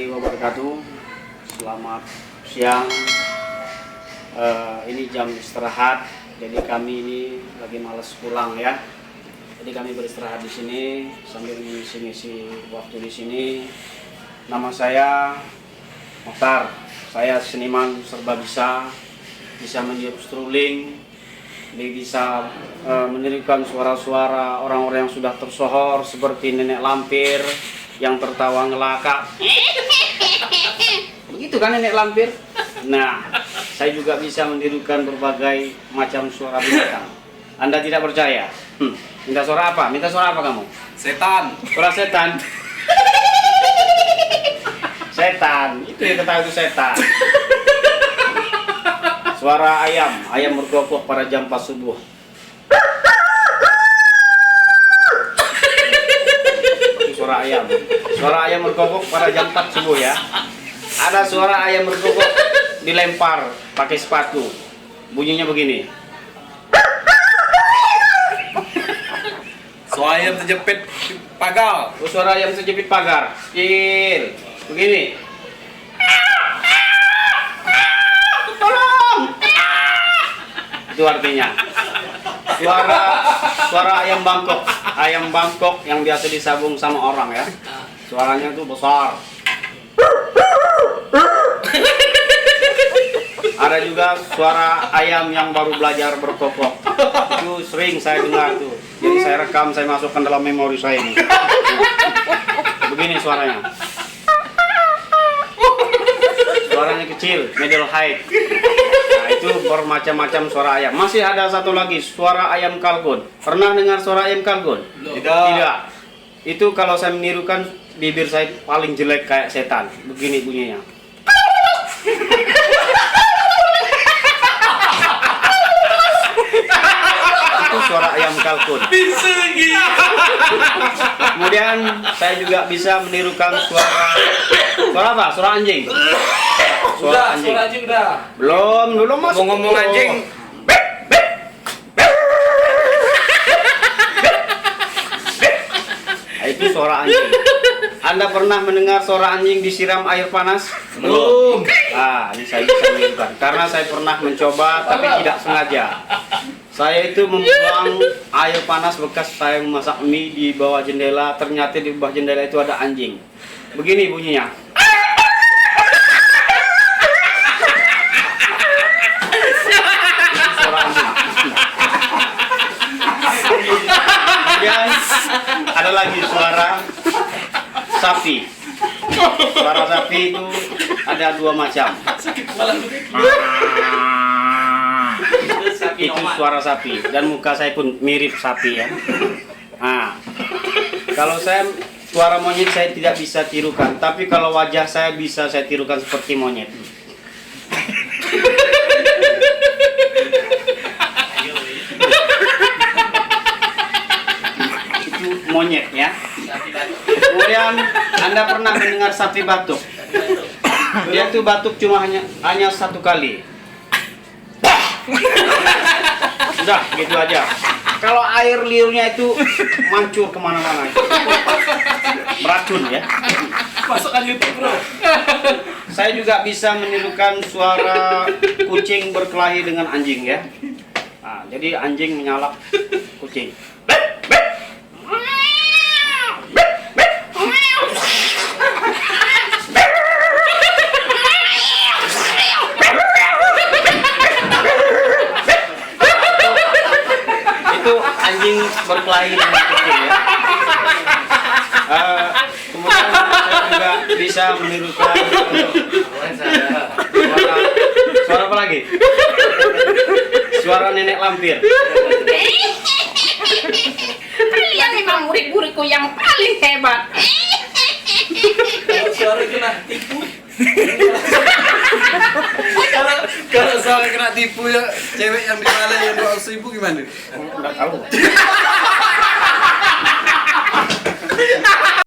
Wabarakatuh. Selamat siang. Ini jam istirahat. Jadi kami ini lagi males pulang ya. Jadi kami beristirahat di sini sambil mengisi waktu di sini. Nama saya Mokhtar. Saya seniman serba bisa meniup struling, bisa menirukan suara-suara orang-orang yang sudah tersohor seperti nenek lampir yang tertawa ngelakak. Begitu kan nenek lampir? Nah, saya juga bisa menirukan berbagai macam suara binatang. Anda tidak percaya? Minta suara apa? Minta suara apa kamu? Setan. Suara setan. Setan, itu yang ketahui itu setan. Suara ayam berkokok pada jam 4 subuh. Suara ayam berkokok pada jam 4 subuh ya. Ada suara ayam berkokok dilempar pakai sepatu. Bunyinya begini. Suara ayam terjepit pagar. Suara ayam terjepit pagar. Kecil. Begini. Tolong. Itu artinya. Suara ayam Bangkok yang biasa disabung sama orang ya. Suaranya tuh besar. Ada juga suara ayam yang baru belajar berkokok. Itu sering saya dengar tuh. Jadi saya rekam, saya masukkan dalam memori saya ini. Begini suaranya. Suaranya kecil, middle height. Nah, itu bermacam-macam suara ayam. Masih ada satu lagi, suara ayam kalkun. Pernah dengar suara ayam kalkun? Tidak. Itu kalau saya menirukan, bibir saya paling jelek kayak setan. Begini bunyinya. Itu suara ayam kalkun. Kemudian saya juga bisa menirukan suara apa? Suara anjing. Suara anjing udah. Belum masuk. Ngomong anjing. Itu suara anjing. Anda pernah mendengar suara anjing disiram air panas? Belum. Ini saya bisa menirukan karena saya pernah mencoba tapi tidak sengaja. Saya itu membuang air panas bekas saya memasak mie di bawah jendela. Ternyata di bawah jendela itu ada anjing. Begini bunyinya. Itu suara anjing. Kemudian ada lagi suara sapi. Suara sapi itu ada dua macam. Itu suara sapi dan muka saya pun mirip sapi ya. Nah, kalau saya suara monyet saya tidak bisa tirukan, tapi kalau wajah saya bisa saya tirukan seperti monyet. Itu monyet ya. Kemudian Anda pernah mendengar sapi batuk? Dia tuh batuk cuma hanya satu kali. Udah gitu aja. Kalau air liurnya itu mancur kemana-mana, beracun ya. Masukkan YouTube bro. Saya juga bisa menirukan suara kucing berkelahi dengan anjing ya. Nah, jadi anjing menyalak kucing. Anjing berkelahi dengan kucing ya. Kemudian saya juga bisa menirukan suara apa lagi? Suara nenek lampir. Kalian memang murid-muridku yang paling hebat. Suara kena tipu. Kalau soal kena tipu ya, cewek yang dimana yang 200.000 gimana? Enggak tahu.